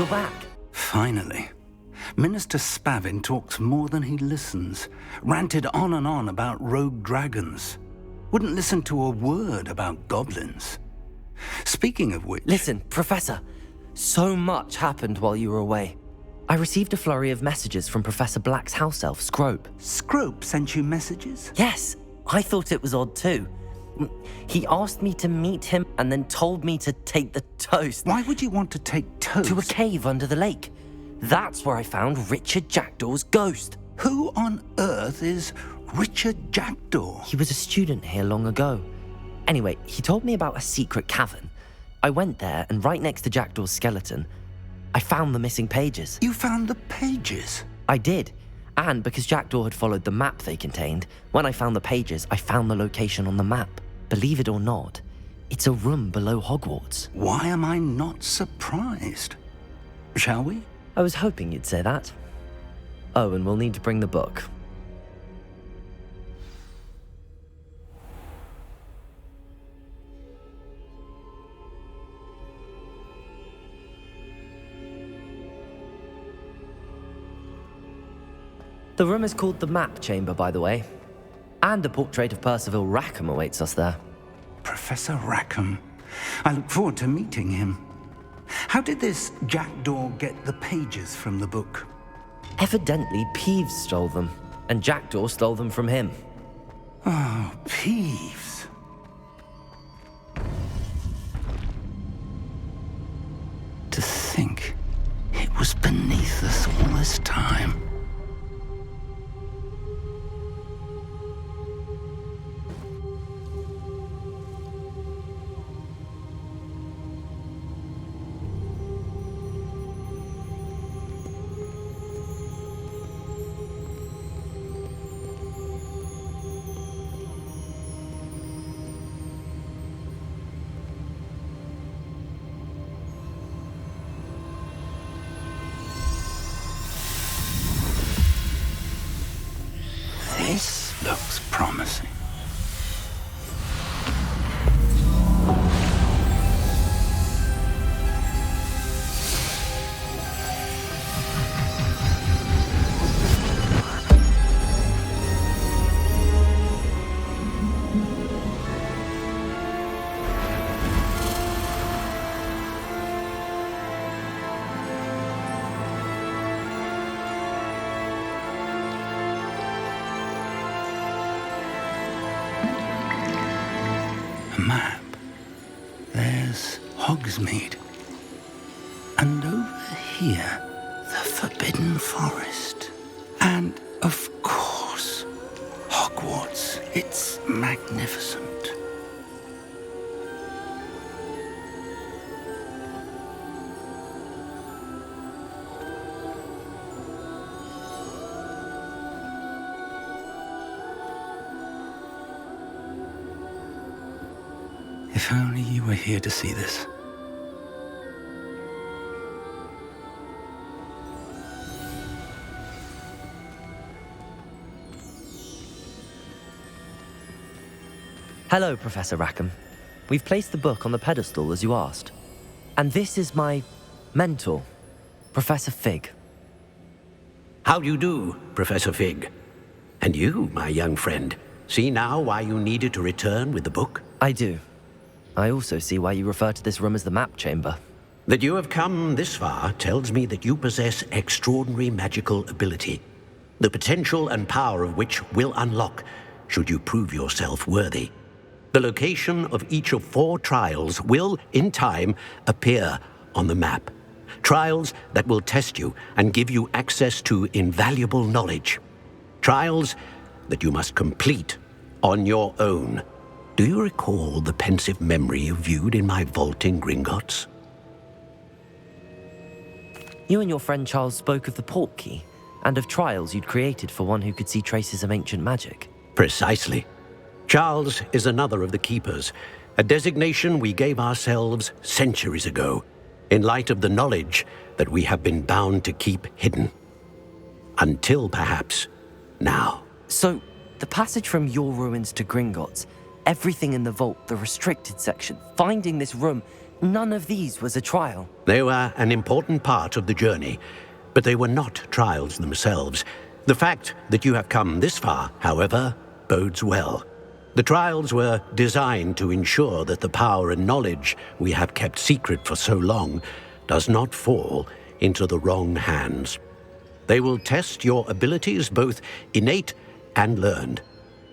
you're back. Finally. Minister Spavin talks more than he listens. Ranted on and on about rogue dragons. Wouldn't listen to a word about goblins. Speaking of which... Listen, Professor, so much happened while you were away. I received a flurry of messages from Professor Black's house elf, Scrope. Scrope sent you messages? Yes, I thought it was odd too. He asked me to meet him and then told me to take the toast. Why would you want to take toast? To a cave under the lake. That's where I found Richard Jackdaw's ghost. Who on earth is Richard Jackdaw? He was a student here long ago. Anyway, he told me about a secret cavern. I went there, and right next to Jackdaw's skeleton, I found the missing pages. You found the pages? I did. And because Jackdaw had followed the map they contained, when I found the pages, I found the location on the map. Believe it or not, it's a room below Hogwarts. Why am I not surprised? Shall we? I was hoping you'd say that. Oh, and we'll need to bring the book. The room is called the Map Chamber, by the way. And a portrait of Percival Rackham awaits us there. Professor Rackham. I look forward to meeting him. How did this Jackdaw get the pages from the book? Evidently, Peeves stole them, and Jackdaw stole them from him. Oh, Peeves. To think it was beneath us all this time. This looks promising. Map. There's Hogsmeade. And over here, the Forbidden Forest. And, of course, Hogwarts. It's magnificent. If only you were here to see this. Hello, Professor Rackham. We've placed the book on the pedestal as you asked. And this is my mentor, Professor Fig. How do you do, Professor Fig? And you, my young friend, see now why you needed to return with the book? I do. I also see why you refer to this room as the Map Chamber. That you have come this far tells me that you possess extraordinary magical ability, the potential and power of which will unlock should you prove yourself worthy. The location of each of 4 trials will, in time, appear on the map. Trials that will test you and give you access to invaluable knowledge. Trials that you must complete on your own. Do you recall the pensive memory you viewed in my vault in Gringotts? You and your friend Charles spoke of the Portkey, and of trials you'd created for one who could see traces of ancient magic. Precisely. Charles is another of the Keepers, a designation we gave ourselves centuries ago, in light of the knowledge that we have been bound to keep hidden. Until, perhaps, now. So, the passage from your ruins to Gringotts, everything in the vault, the restricted section, finding this room, none of these was a trial. They were an important part of the journey, but they were not trials themselves. The fact that you have come this far, however, bodes well. The trials were designed to ensure that the power and knowledge we have kept secret for so long does not fall into the wrong hands. They will test your abilities, both innate and learned.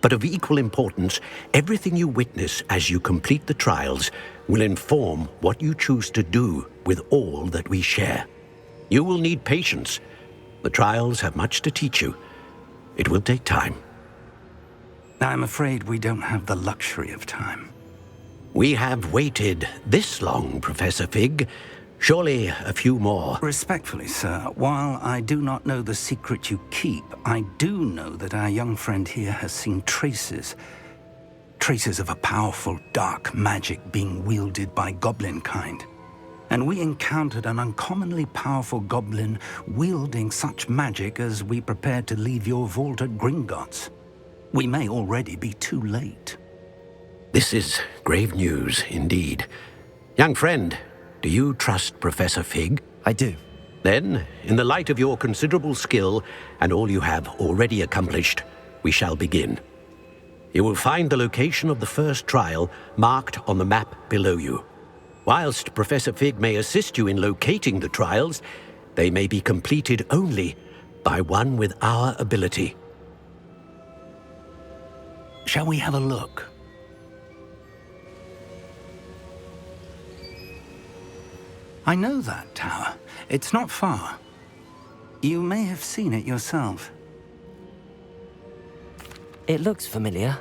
But of equal importance, everything you witness as you complete the trials will inform what you choose to do with all that we share. You will need patience. The trials have much to teach you. It will take time. I'm afraid we don't have the luxury of time. We have waited this long, Professor Fig. Surely a few more. Respectfully, sir, while I do not know the secret you keep, I do know that our young friend here has seen traces of a powerful dark magic being wielded by goblin kind. And we encountered an uncommonly powerful goblin wielding such magic as we prepared to leave your vault at Gringotts. We may already be too late. This is grave news indeed. Young friend, do you trust Professor Fig? I do. Then, in the light of your considerable skill and all you have already accomplished, we shall begin. You will find the location of the first trial marked on the map below you. Whilst Professor Fig may assist you in locating the trials, they may be completed only by one with our ability. Shall we have a look? I know that tower. It's not far. You may have seen it yourself. It looks familiar.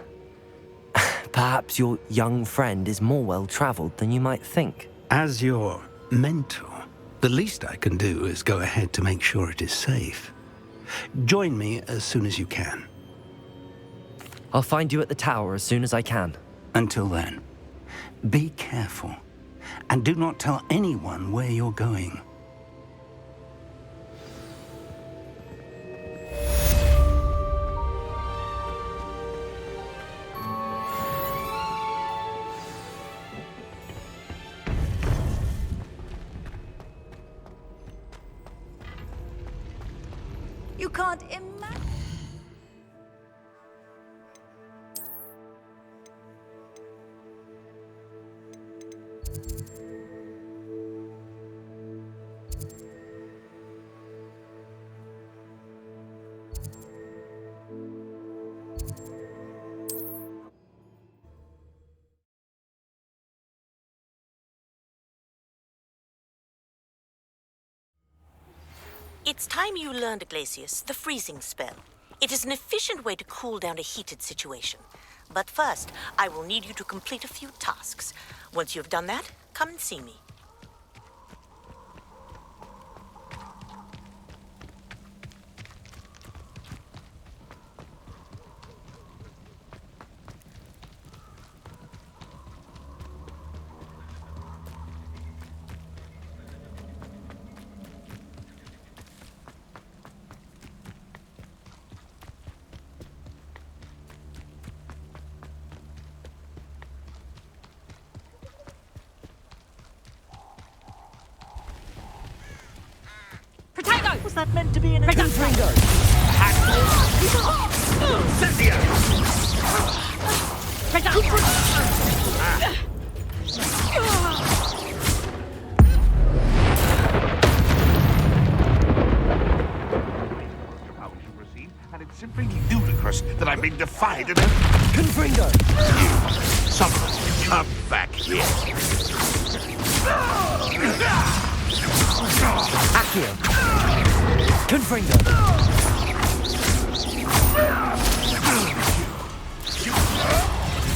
Perhaps your young friend is more well-traveled than you might think. As your mentor, the least I can do is go ahead to make sure it is safe. Join me as soon as you can. I'll find you at the tower as soon as I can. Until then, be careful, and do not tell anyone where you're going. You can't imagine. It's time you learned, Glacius, the freezing spell. It is an efficient way to cool down a heated situation. But first, I will need you to complete a few tasks. Once you've done that, come and see me. Was that meant to be an attack? And it's simply ludicrous that I'm being defied and... Confringo! Someone, come back here. Accio! Confringo!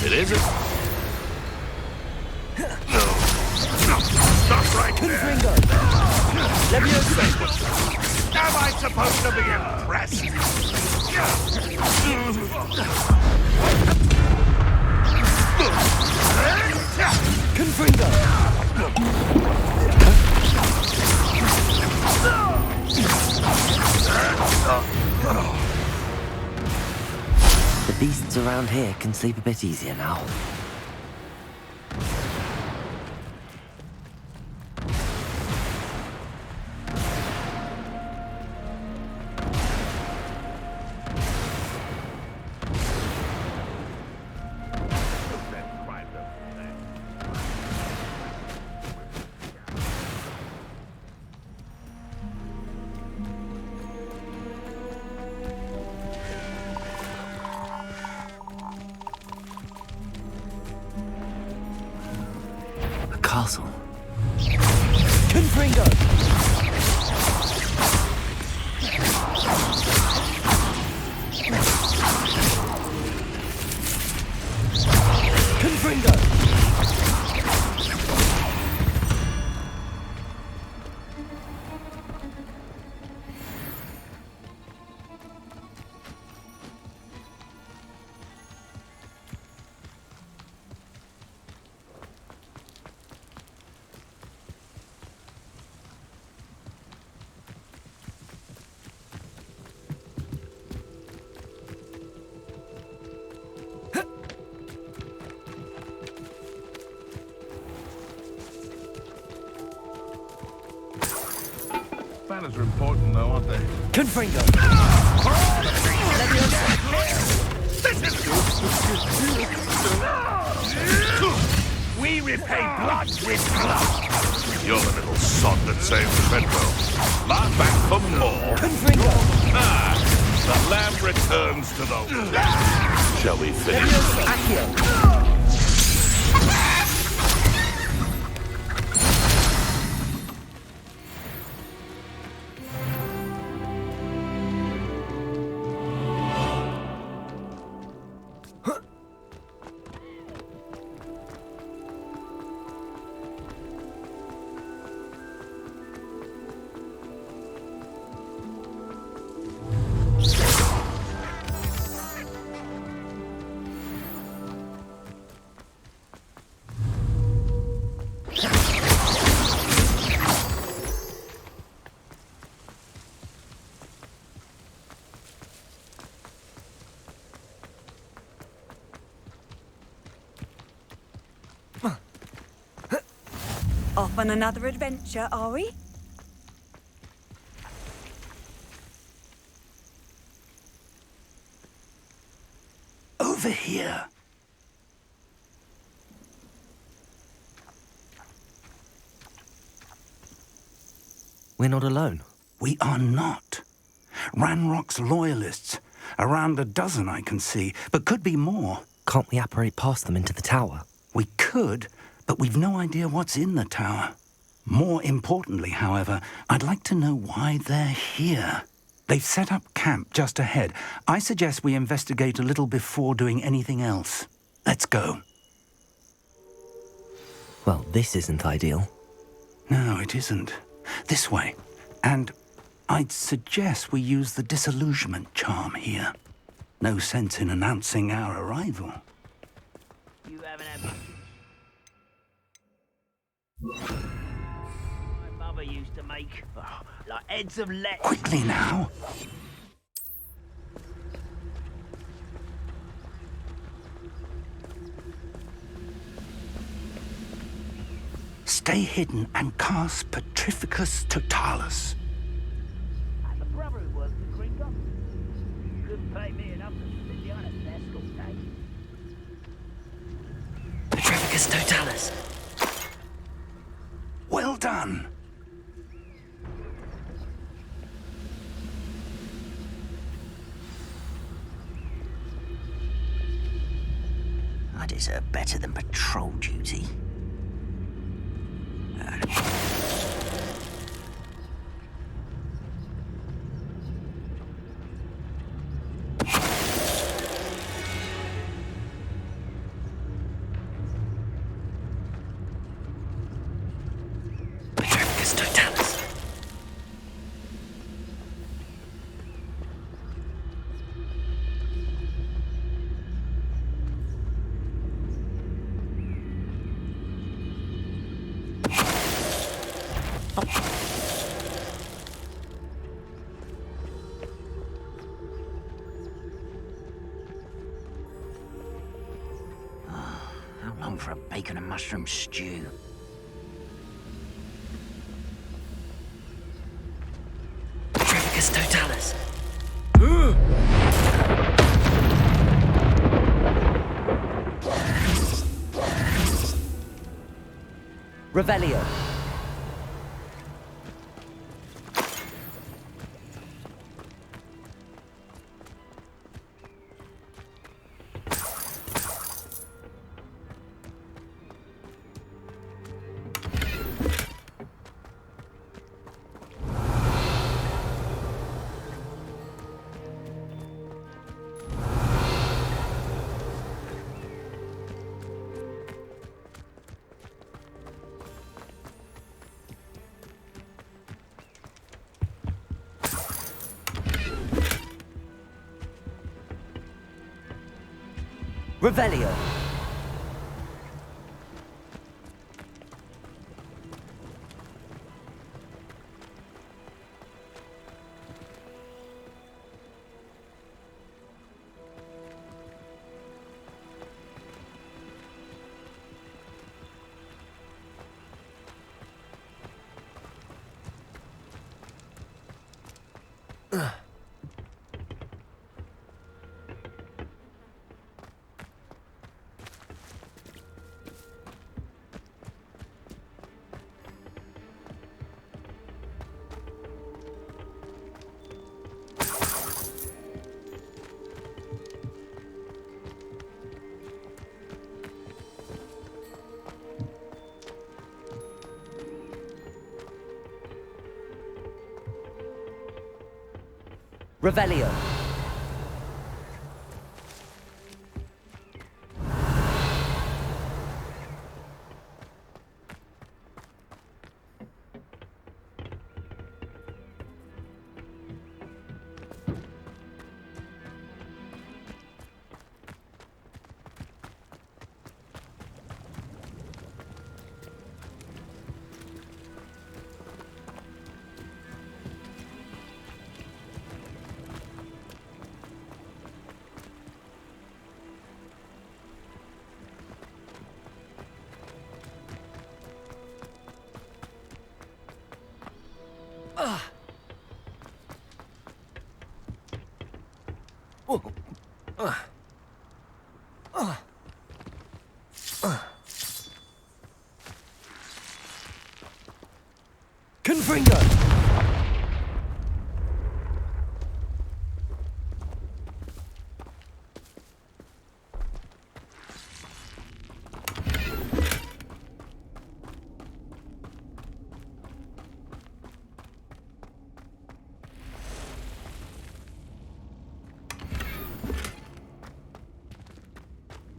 It isn't. No. Stop right there. Confringo! Leviosa! Am I supposed to be impressed? Confringo! The beasts around here can sleep a bit easier now. castle. Confringo! Confringo! Banners are important, though, aren't they? Confringo! We repay blood with blood. You're the little sod that saved Treadwell. Lie back for more. Confringo! The lamb returns to the... Shall we finish? Accio! Off on another adventure, are we? Over here. We're not alone. We are not. Ranrock's loyalists. Around a dozen I can see, but could be more. Can't we apparate past them into the tower? We could, but we've no idea what's in the tower. More importantly, however, I'd like to know why they're here. They've set up camp just ahead. I suggest we investigate a little before doing anything else. Let's go. Well, this isn't ideal. No, it isn't. This way. And I'd suggest we use the disillusionment charm here. No sense in announcing our arrival. You haven't had much. My mother used to make like heads of lettuce. Quickly now. Stay hidden and cast Petrificus Totalis. My brother who worked at Kringle couldn't pay me enough to sit behind a desk all day. Petrificus Totalis. Well done. I deserve better than patrol duty. Petrificus Totalis. How long for a bacon and mushroom stew? Petrificus Totalis. Revelio. Revelio. Revelio. Confringo!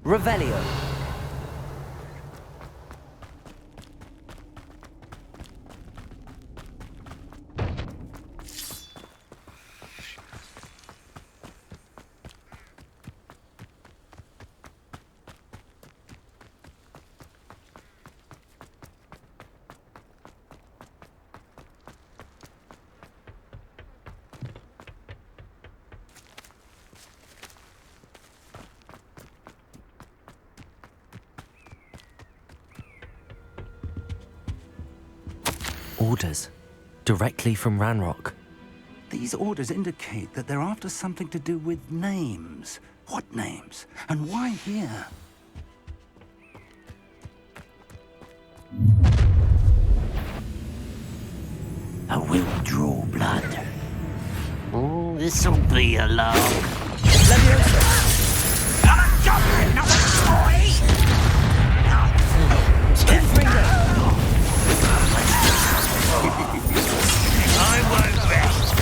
Revelio. Orders. Directly from Ranrock. These orders indicate that they're after something to do with names. What names? And why here? I will draw blood. Oh, this'll be a long. I won't rest.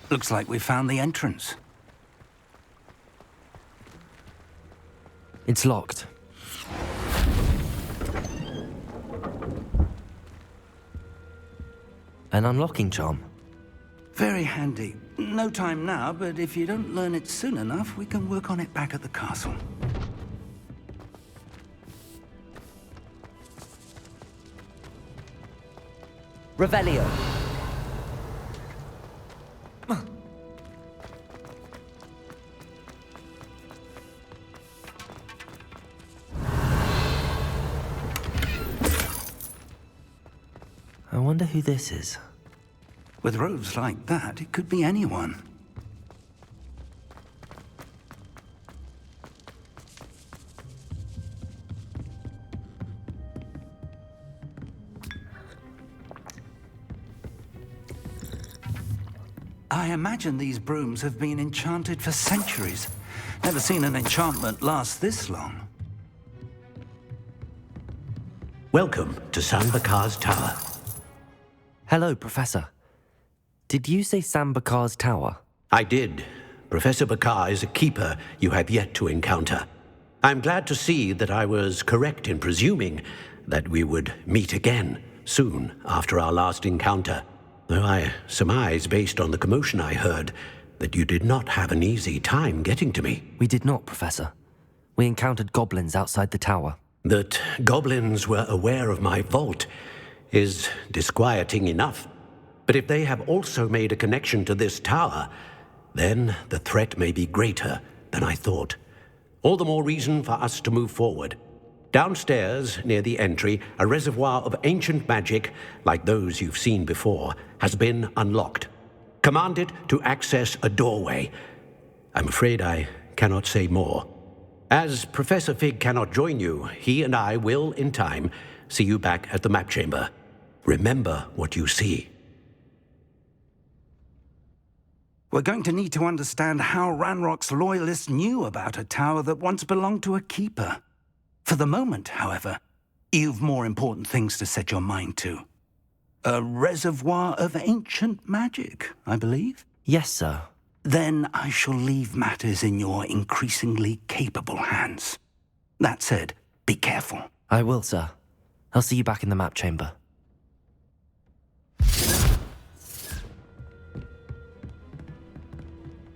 Looks like we found the entrance. It's locked. An unlocking charm. Very handy. No time now, but if you don't learn it soon enough, we can work on it back at the castle. Revelio. I wonder who this is. With robes like that, it could be anyone. I imagine these brooms have been enchanted for centuries. Never seen an enchantment last this long. Welcome to Sambakar's Tower. Hello, Professor. Did you say Sambakar's Tower? I did. Professor Bakar is a keeper you have yet to encounter. I'm glad to see that I was correct in presuming that we would meet again soon after our last encounter, though I surmise, based on the commotion I heard, that you did not have an easy time getting to me. We did not, Professor. We encountered goblins outside the tower. That goblins were aware of my vault is disquieting enough. But if they have also made a connection to this tower, then the threat may be greater than I thought. All the more reason for us to move forward. Downstairs, near the entry, a reservoir of ancient magic, like those you've seen before, has been unlocked. Command it to access a doorway. I'm afraid I cannot say more. As Professor Fig cannot join you, he and I will, in time, see you back at the map chamber. Remember what you see. We're going to need to understand how Ranrock's loyalists knew about a tower that once belonged to a keeper. For the moment, however, you've more important things to set your mind to. A reservoir of ancient magic, I believe? Yes, sir. Then I shall leave matters in your increasingly capable hands. That said, be careful. I will, sir. I'll see you back in the map chamber.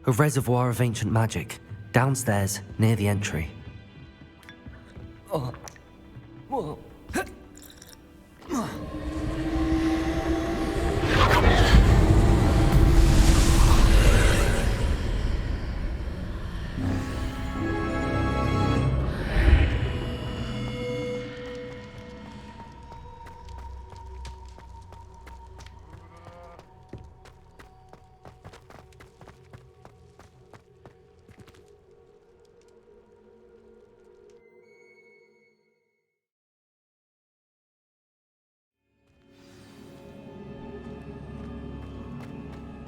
A reservoir of ancient magic, downstairs, near the entry.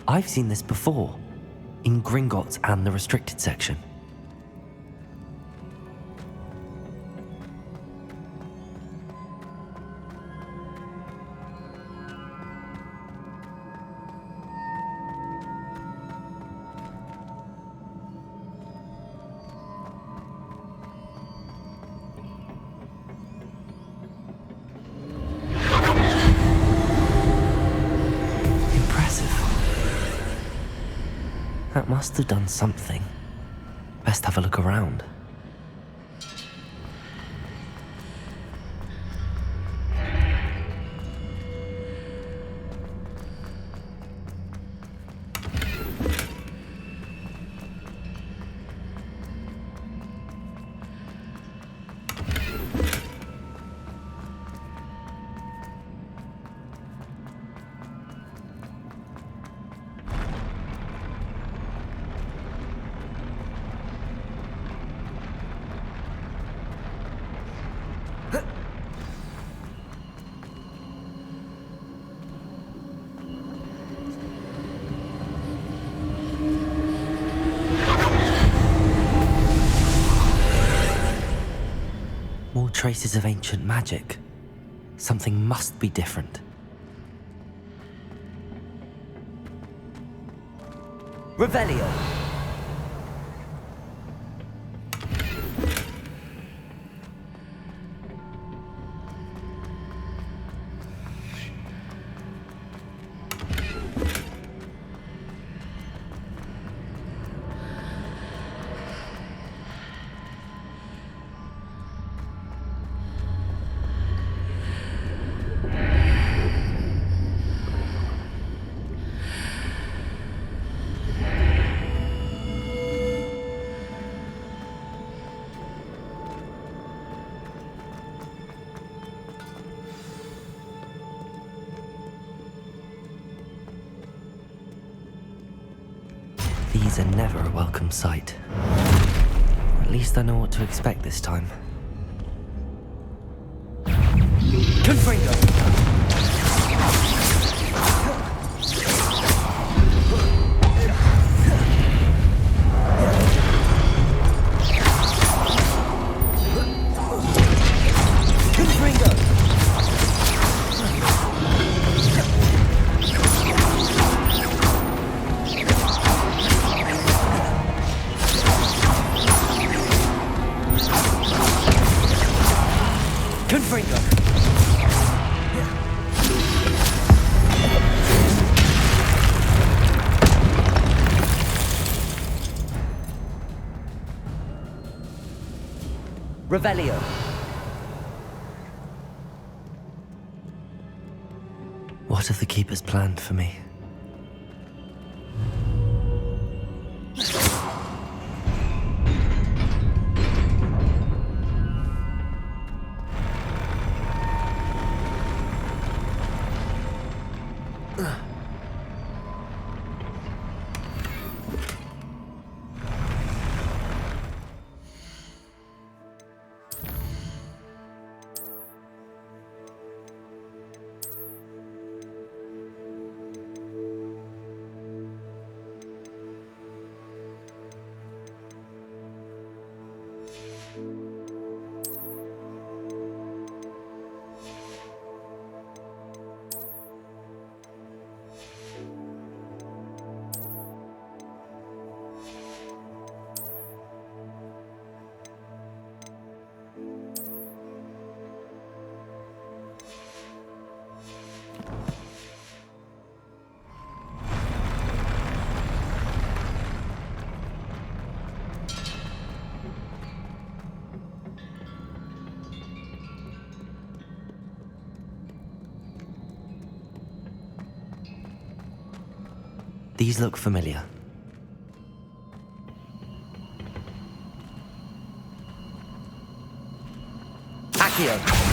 I've seen this before, in Gringotts and the restricted section. That must have done something. Best have a look around. More traces of ancient magic. Something must be different. Revelio! These are never a welcome sight. At least I know what to expect this time. Confringo! Confringo! Revelio. What have the Keepers planned for me? These look familiar. Accio!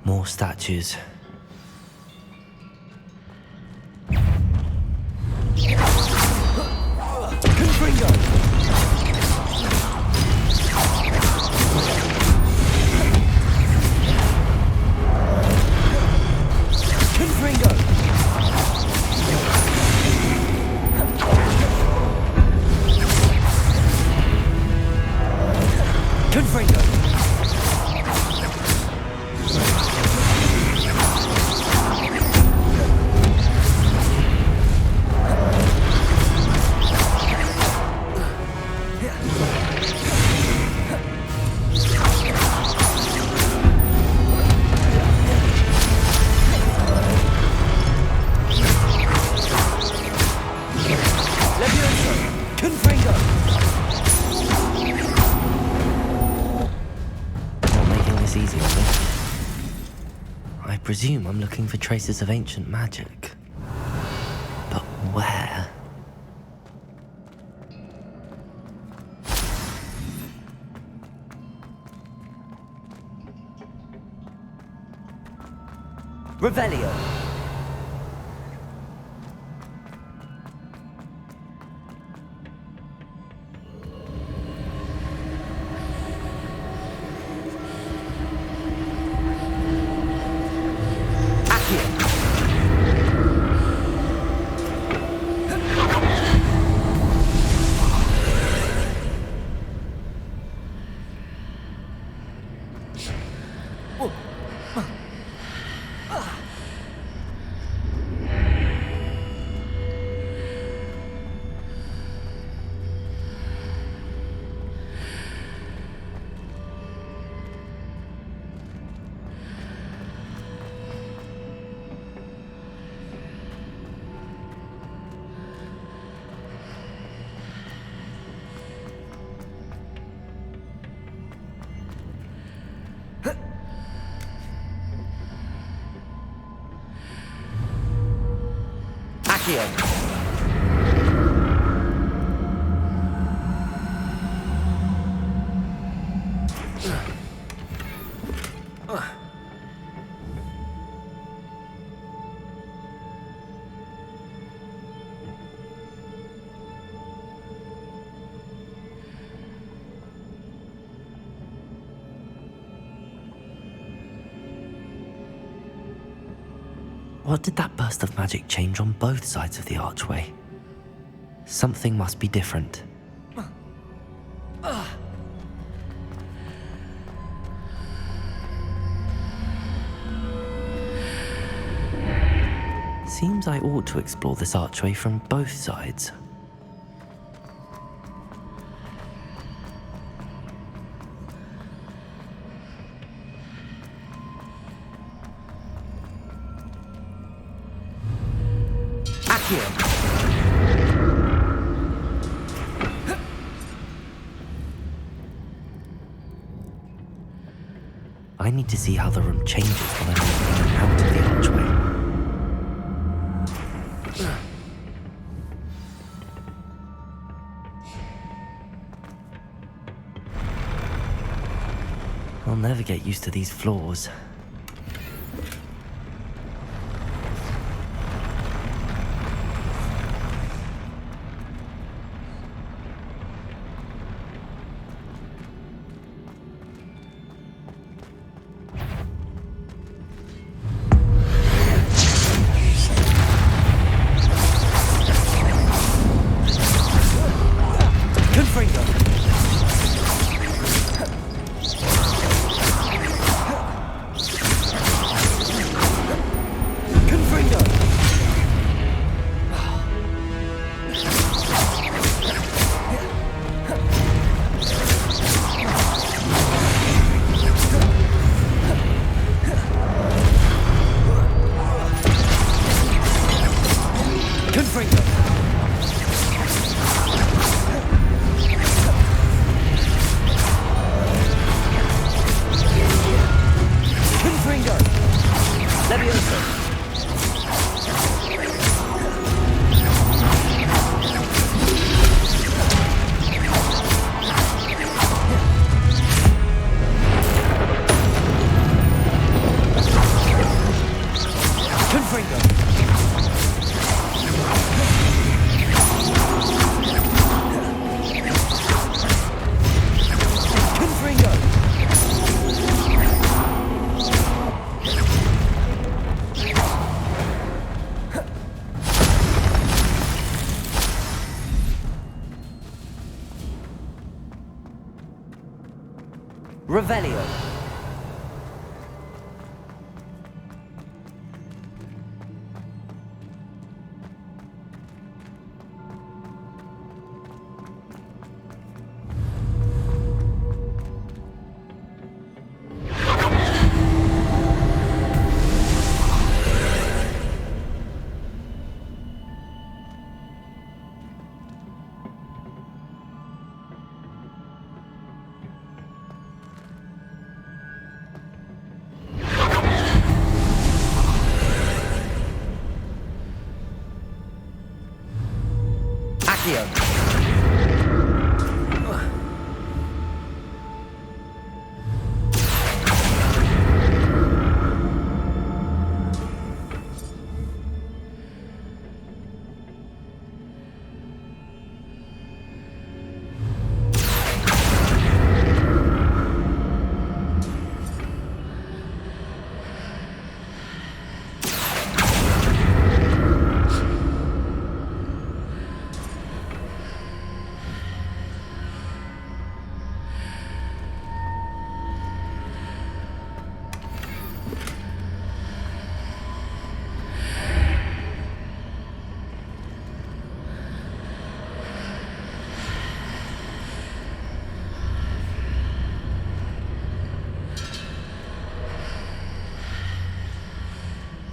More statues. Confringo! Not making this easy on me. I presume I'm looking for traces of ancient magic. But where? Revelio. What did that burst of magic change on both sides of the archway? Something must be different. Seems I ought to explore this archway from both sides. I need to see how the room changes when I move in and out of the archway. I'll never get used to these floors. Revelio. Accio.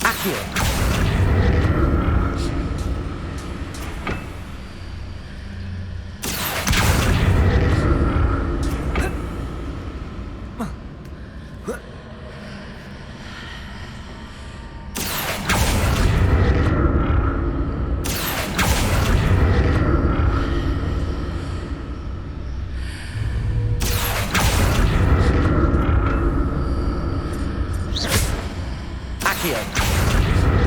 Accio. Accio.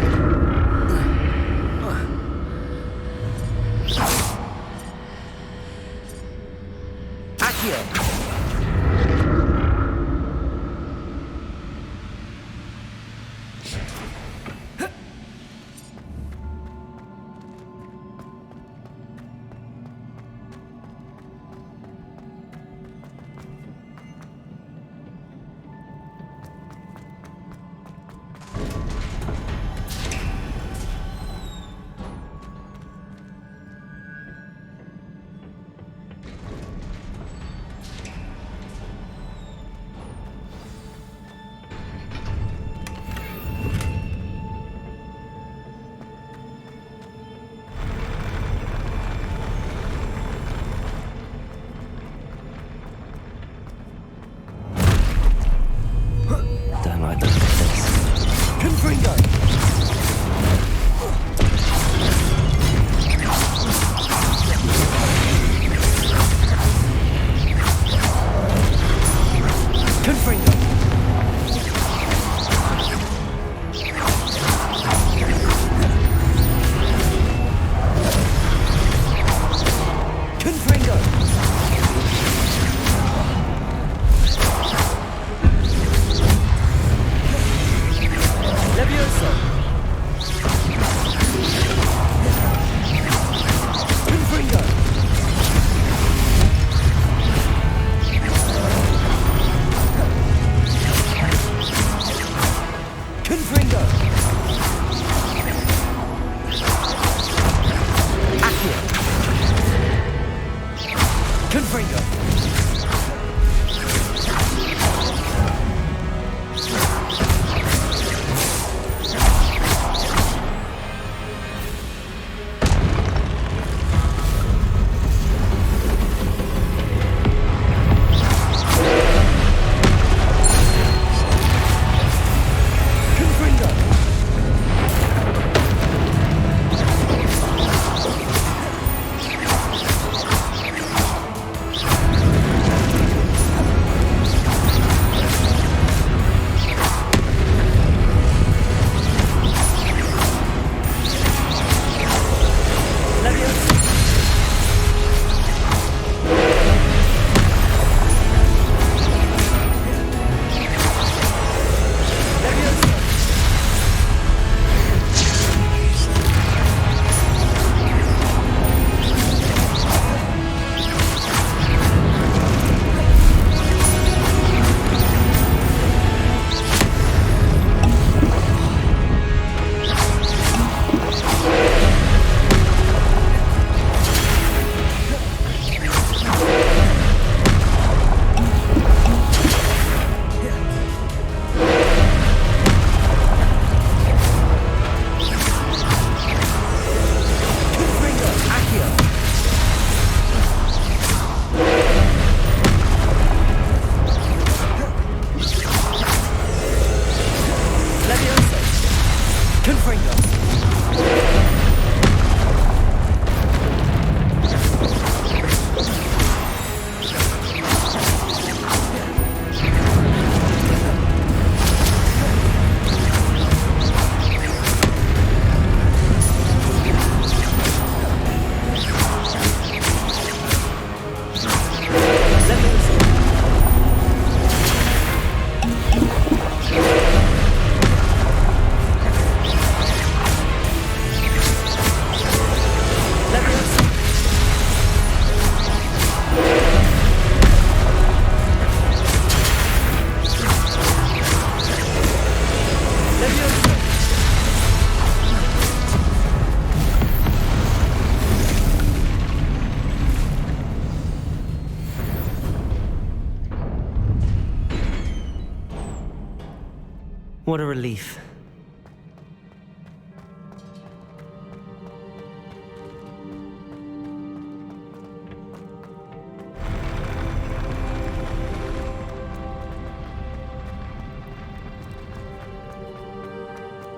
What a relief.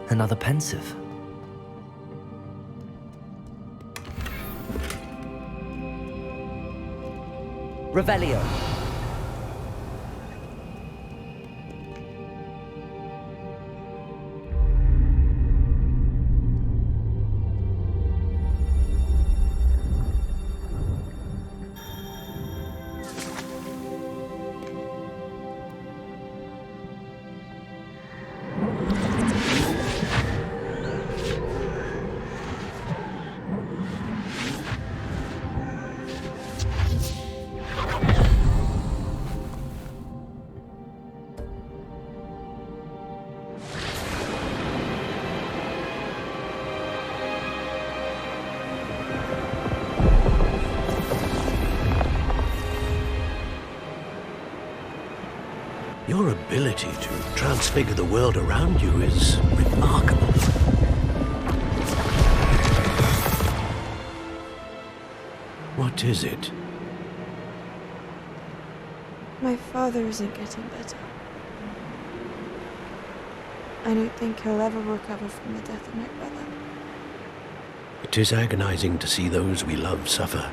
Another pensive. Revelio. Your ability to transfigure the world around you is remarkable. What is it? My father isn't getting better. I don't think he'll ever recover from the death of my brother. It is agonizing to see those we love suffer.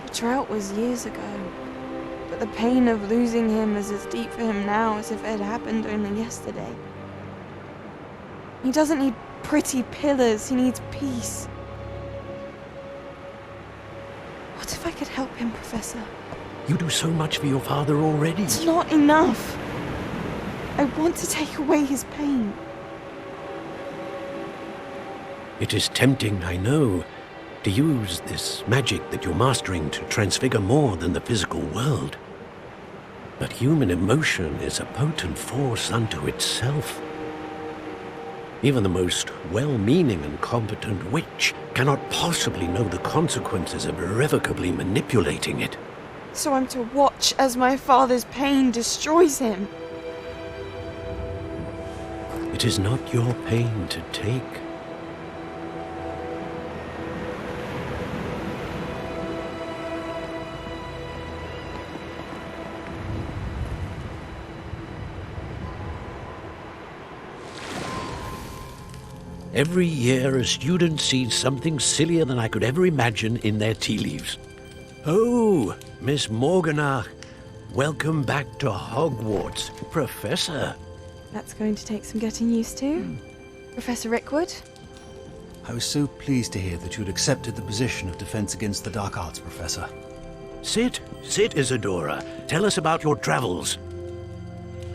The drought was years ago, but the pain of losing him is as deep for him now as if it had happened only yesterday. He doesn't need pretty pillars, he needs peace. What if I could help him, Professor? You do so much for your father already. It's not enough. I want to take away his pain. It is tempting, I know, to use this magic that you're mastering to transfigure more than the physical world. But human emotion is a potent force unto itself. Even the most well-meaning and competent witch cannot possibly know the consequences of irrevocably manipulating it. So I'm to watch as my father's pain destroys him. It is not your pain to take. Every year, a student sees something sillier than I could ever imagine in their tea leaves. Oh, Miss Morganach, welcome back to Hogwarts, Professor. That's going to take some getting used to. Professor Rickwood? I was so pleased to hear that you'd accepted the position of Defense Against the Dark Arts, Professor. Sit, Isadora. Tell us about your travels.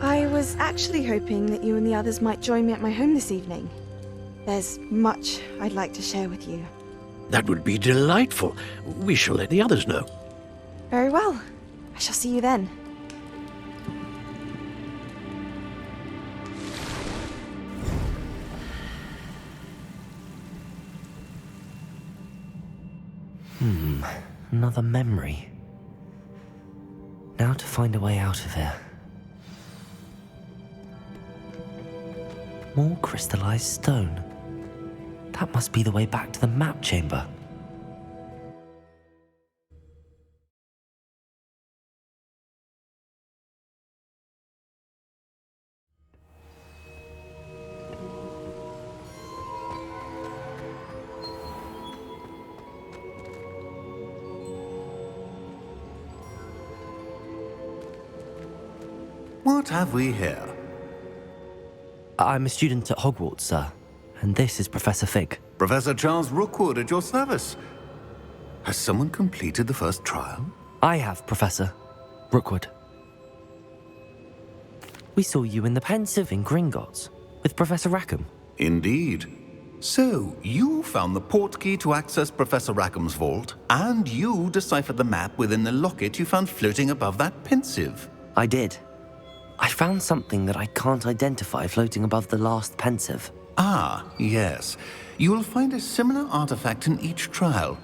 I was actually hoping that you and the others might join me at my home this evening. There's much I'd like to share with you. That would be delightful. We shall let the others know. Very well. I shall see you then. Another memory. Now to find a way out of here. More crystallized stone. That must be the way back to the map chamber. What have we here? I'm a student at Hogwarts, sir. And this is Professor Fig. Professor Charles Rookwood at your service. Has someone completed the first trial? I have, Professor Rookwood. We saw you in the Pensive in Gringotts with Professor Rackham. Indeed. So, you found the portkey to access Professor Rackham's vault, and you deciphered the map within the locket you found floating above that Pensive. I did. I found something that I can't identify floating above the last Pensive. Ah, yes. You will find a similar artifact in each trial.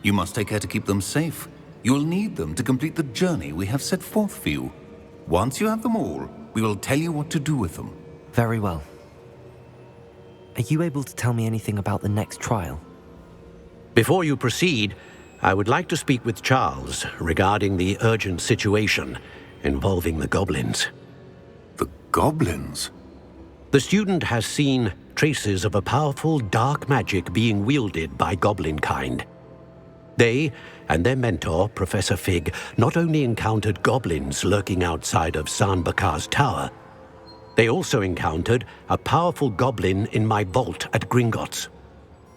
You must take care to keep them safe. You will need them to complete the journey we have set forth for you. Once you have them all, we will tell you what to do with them. Very well. Are you able to tell me anything about the next trial? Before you proceed, I would like to speak with Charles regarding the urgent situation involving the goblins. The goblins? The student has seen traces of a powerful dark magic being wielded by goblin kind. They and their mentor, Professor Fig, not only encountered goblins lurking outside of San Bakar's tower, they also encountered a powerful goblin in my vault at Gringotts.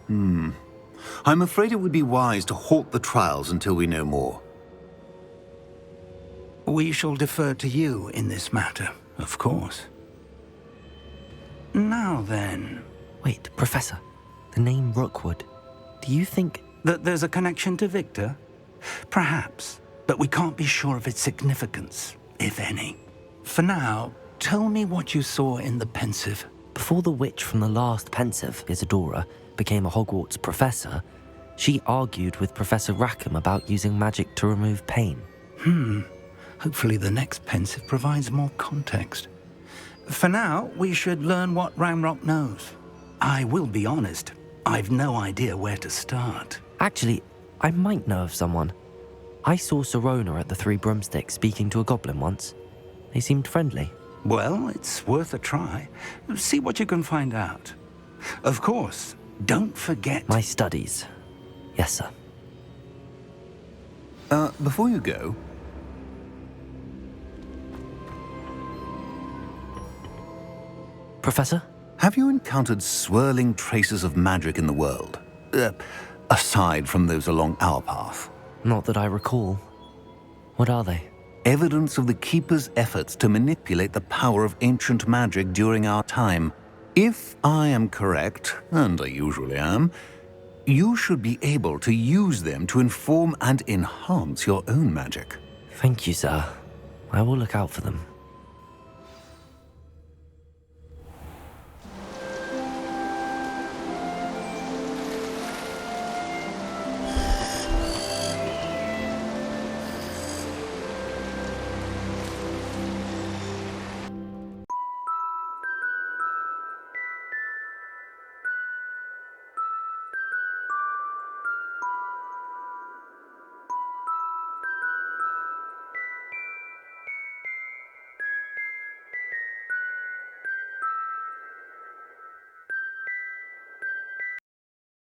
I'm afraid it would be wise to halt the trials until we know more. We shall defer to you in this matter, of course. Now then... Wait, Professor. The name Rookwood. Do you think... that there's a connection to Victor? Perhaps, but we can't be sure of its significance, if any. For now, tell me what you saw in the pensive. Before the witch from the last pensive, Isadora, became a Hogwarts professor, she argued with Professor Rackham about using magic to remove pain. Hopefully the next pensive provides more context. For now, we should learn what Ramrock knows. I will be honest, I've no idea where to start. Actually, I might know of someone. I saw Serona at the Three Broomsticks speaking to a goblin once. They seemed friendly. Well, it's worth a try. See what you can find out. Of course, don't forget... My studies. Yes, sir. Before you go... Professor? Have you encountered swirling traces of magic in the world? Aside from those along our path? Not that I recall. What are they? Evidence of the Keeper's efforts to manipulate the power of ancient magic during our time. If I am correct, and I usually am, you should be able to use them to inform and enhance your own magic. Thank you, sir. I will look out for them.